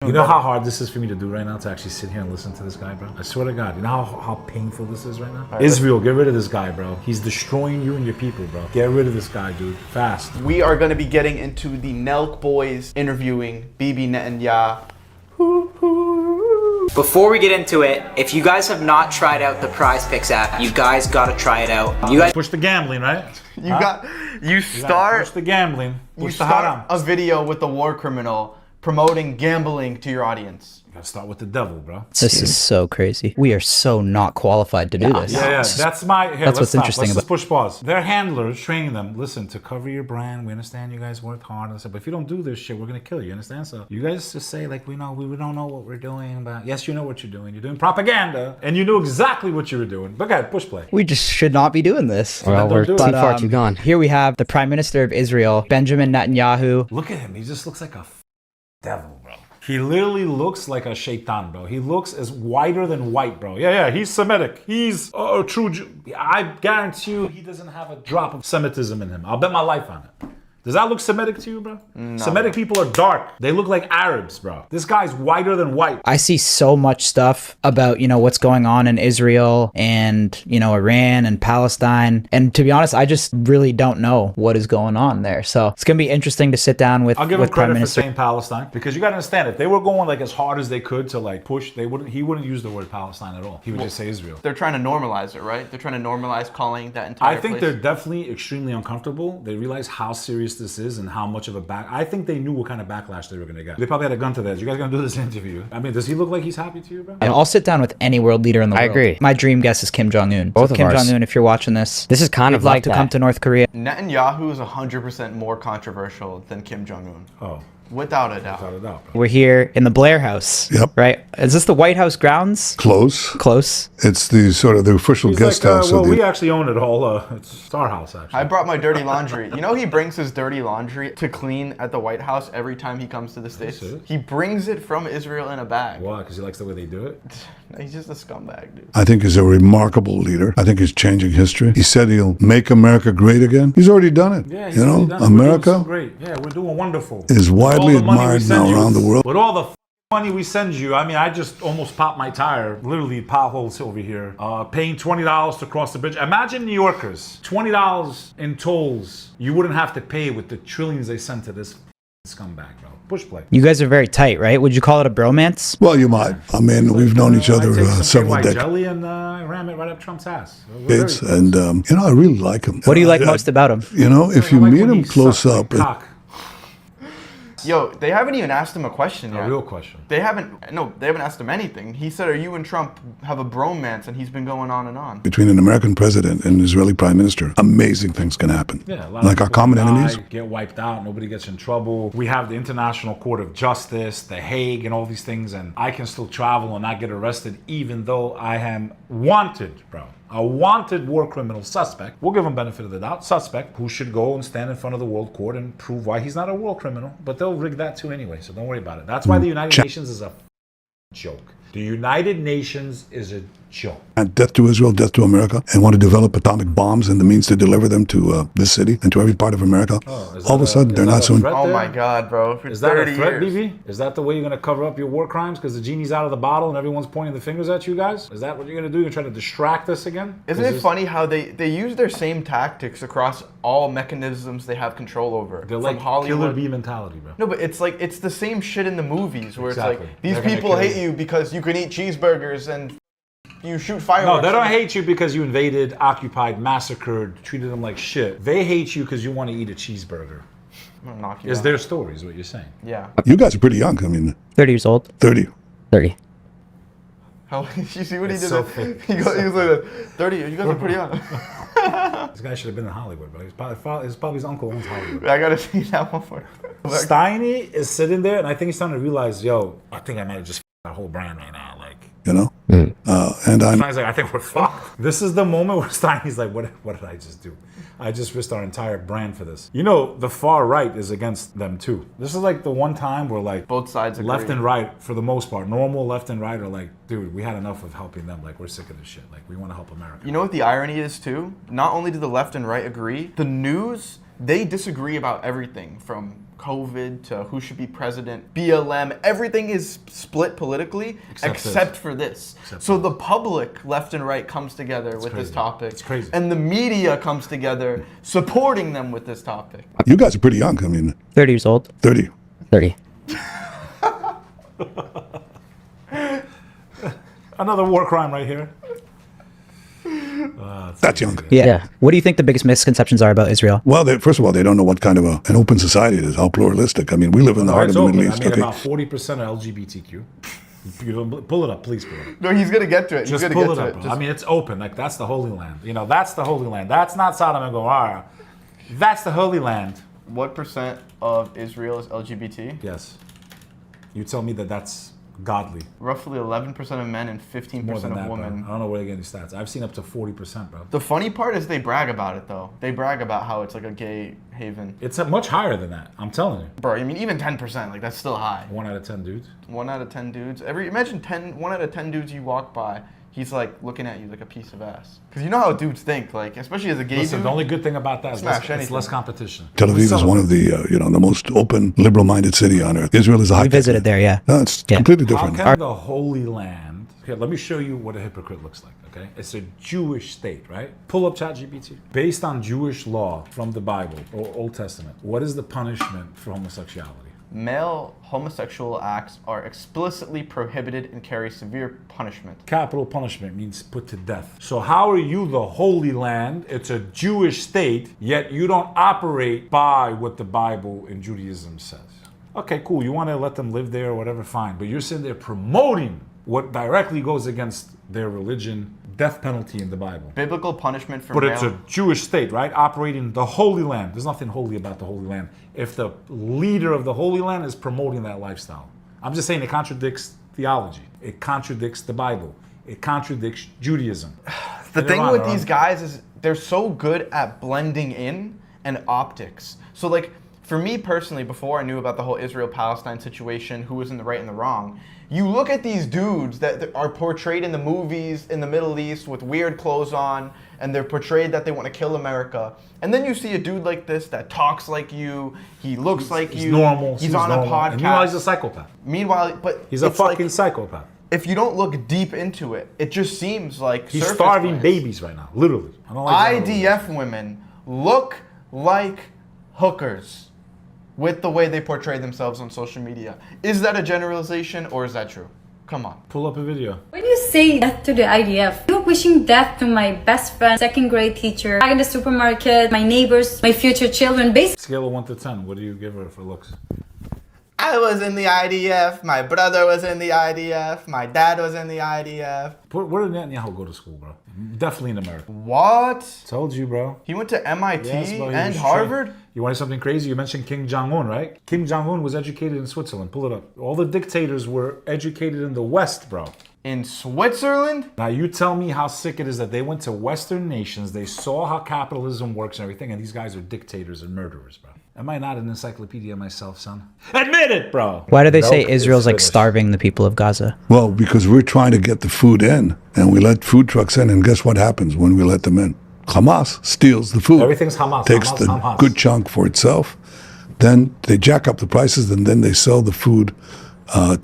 You know how hard this is for me to do right now, to actually sit here and listen to this guy, bro? I swear to God. You know how painful this is right now? Right, Israel, get rid of this guy, bro. He's destroying you and your people, bro. Get rid of this guy, dude. Fast. We are going to be getting into the NELK Boys interviewing Bibi Netanyahu. Before we get into it, if you guys have not tried out the Prize Picks app, you guys gotta try it out. You guys push the gambling, right? You start push the gambling. You start a video with the war criminal promoting gambling to your audience. You gotta start with the devil, bro. This is so crazy. We are so not qualified to do this. Yeah. That's what's interesting about. Let's push pause. Their handlers training them. Listen, to cover your brand, we understand you guys worked hard. But if you don't do this shit, we're gonna kill you. Understand? So you guys just say like we don't know what we're doing, but yes, you know what you're doing. You're doing propaganda, and you knew exactly what you were doing. But go ahead, push play. We just should not be doing this. Well, we're too far too gone. Here we have the Prime Minister of Israel, Benjamin Netanyahu. Look at him. He just looks like a devil, bro. He literally looks like a shaitan, bro. He looks as whiter than white, bro. Yeah, he's Semitic. He's a true Jew. I guarantee you he doesn't have a drop of Semitism in him. I'll bet my life on it. Does that look Semitic to you, bro? No. Semitic people are dark. They look like Arabs, bro. This guy's whiter than white. I see so much stuff about, what's going on in Israel and, Iran and Palestine. And to be honest, I just really don't know what is going on there. So it's going to be interesting to sit down with I'll give him Prime credit Minister. for saying Palestine, because you got to understand, if they were going like as hard as they could to like push, he wouldn't use the word Palestine at all. He would just say Israel. They're trying to normalize it, right? They're trying to normalize calling that entire I think place. they're definitely extremely uncomfortable. They realize how serious this is and how much of a I think they knew what kind of backlash they were going to get. They probably had a gun to that. You guys going to do this interview? I mean, does he look like he's happy to you, bro? I'll sit down with any world leader in the world. I agree. My dream guess is Kim Jong-un. Both of Kim ours. Jong-un, if you're watching this, This is kind of like like to that. come to North Korea. Netanyahu is 100% more controversial than Kim Jong-un. Oh. Without a doubt. Without a doubt, bro. We're here in the Blair House. Yep. Right? Is this the White House grounds? Close. Close. It's the sort of the official He's guest like, house. well, of the, we actually own it all. It's our house, actually. I brought my dirty laundry. You know he brings his dirty laundry to clean at the White House every time he comes to the States? He brings it from Israel in a bag. Why? Because he likes the way they do it? He's just a scumbag, dude. I think he's a remarkable leader. I think he's changing history. He said he'll make America great again. He's already done it. Yeah, he's already done it. America We're doing so great. Yeah, we're doing wonderful. is widely All the money we admired send now you, around the world. With all the money we send you, I mean, I just almost popped my tire. Literally potholes over here. Paying $20 to cross the bridge. Imagine New Yorkers, $20 in tolls. You wouldn't have to pay with the trillions they sent to this scumbag, bro. Push play. You guys are very tight, right? Would you call it a bromance? Well, you might. I mean, we've known each other several decades. decades. Jelly and I ram it right up Trump's ass. And, I really like him. What do you like most about him? If you meet him close up. Yo, they haven't even asked him a question yet. A real question. They haven't asked him anything. He said, are you and Trump have a bromance? And he's been going on and on. Between an American president and an Israeli prime minister, amazing things can happen. Yeah, a lot like of our common die, enemies. Get wiped out, nobody gets in trouble. We have the International Court of Justice, The Hague, and all these things, and I can still travel and not get arrested even though I am wanted, bro. A wanted war criminal suspect. We'll give him benefit of the doubt. Suspect who should go and stand in front of the world court and prove why he's not a war criminal. But they'll rig that too anyway, so don't worry about it. That's why the United Nations is a joke. The United Nations is a joke. And death to Israel, death to America, and want to develop atomic bombs and the means to deliver them to this city and to every part of America. All of a sudden, they're not so... Oh my God, bro. For is that 30 a threat, years. Bibi? Is that the way you're going to cover up your war crimes? Because the genie's out of the bottle and everyone's pointing the fingers at you guys? Is that what you're going to do? You're trying to distract us again? Isn't it funny how they use their same tactics across all mechanisms they have control over? They're from like Hollywood. killer bee mentality, bro. No, but it's like, it's the same shit in the movies where Exactly. it's like, these They're gonna people kill hate you. you because you can eat cheeseburgers and you shoot fireworks. No, they don't hate you because you invaded, occupied, massacred, treated them like shit. They hate you because you want to eat a cheeseburger. I'm gonna knock you Is out. their story, is what you're saying. Yeah. You guys are pretty young. I mean, 30 years old. 30. 30. How, you see what he It's did? so there? fake. He goes like, 30, you guys are pretty young. This guy should have been in Hollywood, bro. He's probably his uncle owns Hollywood. I gotta see that one more. Steiny is sitting there, and I think he's starting to realize, yo, I think I might have just f***ed our whole brand right now. Like, And I'm... Steiny's like, I think we're fucked. This is the moment where Steiny's like, what did I just do? I just risked our entire brand for this. You know, the far right is against them too. This is like the one time where like Both sides agree. left and right, for the most part, normal left and right are like, dude, we had enough of helping them. Like, we're sick of this shit. Like, we want to help America. You know what the irony is too? Not only do the left and right agree, the news They disagree about everything from COVID to who should be president, BLM. Everything is split politically except for this. So the public, left and right, comes together with this topic. It's crazy. And the media comes together supporting them with this topic. You guys are pretty young. I mean, 30 years old. 30. 30. Another war crime right here. That's young. Yeah. What do you think the biggest misconceptions are about Israel? Well, first of all, they don't know what kind of an open society it is, how pluralistic. I mean, we live in the heart of the Middle East. I mean, Okay? about 40% are LGBTQ. You don't, pull it up, please pull it up. No, he's gonna get to it. Just pull it up, bro. I mean, it's open. Like, that's the Holy Land. You know, that's the Holy Land. That's not Sodom and Gomorrah. That's the Holy Land. What percent of Israel is LGBT? Yes. You tell me that that's godly. Roughly 11% of men and 15% More than of that, women. bro. I don't know where they're getting these stats. I've seen up to 40%, bro. The funny part is they brag about it, though. They brag about how it's like a gay haven. It's much higher than that. I'm telling you. Bro, I mean, even 10%, like, that's still high. 1 out of 10 dudes. 1 out of 10 dudes. Imagine 1 out of 10 dudes you walk by, he's like looking at you like a piece of ass. Because you know how dudes think, like, especially as a gay Listen, dude. the only good thing about that is Smash it's less anything. competition. Tel Aviv is one of the, the most open, liberal-minded city on earth. Israel is a high. We visited there, yeah. No, it's Yeah. completely How different. can the Holy Land... Here, let me show you what a hypocrite looks like, okay? It's a Jewish state, right? Pull up ChatGPT. Based on Jewish law from the Bible or Old Testament, what is the punishment for homosexuality? Male homosexual acts are explicitly prohibited and carry severe punishment. Capital punishment means put to death. So how are you the Holy Land? It's a Jewish state, yet you don't operate by what the Bible and Judaism says. Okay, cool. You want to let them live there or whatever, fine. But you're sitting there promoting what directly goes against their religion, death penalty in the Bible. Biblical punishment for But male... it's a Jewish state, right? Operating the Holy Land. There's nothing holy about the Holy Land if the leader of the Holy Land is promoting that lifestyle. I'm just saying it contradicts theology. It contradicts the Bible. It contradicts Judaism. The And thing they're with wrong, these guys is they're so good at blending in and optics. So like, for me personally, before I knew about the whole Israel-Palestine situation, who was in the right and the wrong, you look at these dudes that are portrayed in the movies in the Middle East with weird clothes on, and they're portrayed that they want to kill America. And then you see a dude like this that talks like you, he looks like He's you, normal. he's on a podcast. And meanwhile, he's a psychopath. Meanwhile, but He's a it's like, fucking psychopath. if you don't look deep into it, it just seems like He's surface starving glance. babies right now, literally. I don't like that. IDF women look like hookers with the way they portray themselves on social media. Is that a generalization or is that true? Come on. Pull up a video. When you say death to the IDF, you're wishing death to my best friend, second grade teacher, in the supermarket, my neighbors, my future children. Basically, Scale of 1 to 10. What do you give her for looks? I was in the IDF, my brother was in the IDF, my dad was in the IDF. Where did Netanyahu go to school, bro? Definitely in America. What? Told you, bro. He went to MIT Yes, bro, he and was Harvard? trained. You wanted something crazy? You mentioned Kim Jong-un, right? Kim Jong-un was educated in Switzerland. Pull it up. All the dictators were educated in the West, bro. In Switzerland? Now you tell me how sick it is that they went to Western nations, they saw how capitalism works and everything, and these guys are dictators and murderers, bro. Am I not an encyclopedia myself, son? Admit it, bro! Why do they say Milk is Israel's like finished. starving the people of Gaza? Well, because we're trying to get the food in, and we let food trucks in, and guess what happens when we let them in? Hamas steals the food. Everything's Hamas. Takes Hamas, the Hamas. good chunk for itself. Then they jack up the prices, and then they sell the food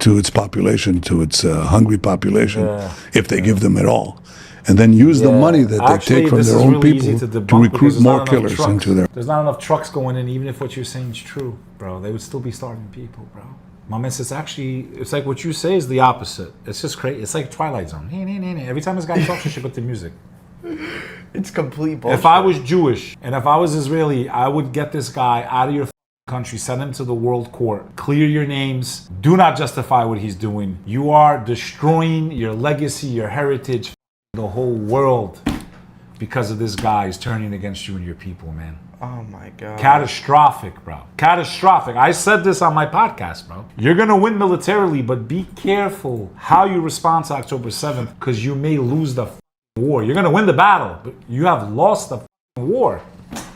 to its population, to its hungry population, if they give them at all. And then use the money that Actually, they take from this their is own really people easy to debunk recruit because there's more not enough killers trucks. into their... There's not enough trucks going in, even if what you're saying is true, bro. They would still be starving people, bro. My man, it's actually, it's like what you say is the opposite. It's just crazy. It's like Twilight Zone. Every time this guy talks, shit with the music. It's complete bullshit. If I was Jewish and if I was Israeli, I would get this guy out of your country, send him to the world court, clear your names, do not justify what he's doing. You are destroying your legacy, your heritage, the whole world because of this guy is turning against you and your people, man. Oh my God. Catastrophic, bro. Catastrophic. I said this on my podcast, bro. You're gonna win militarily, but be careful how you respond to October 7th because you may lose the war. You're gonna win the battle, but you have lost the war.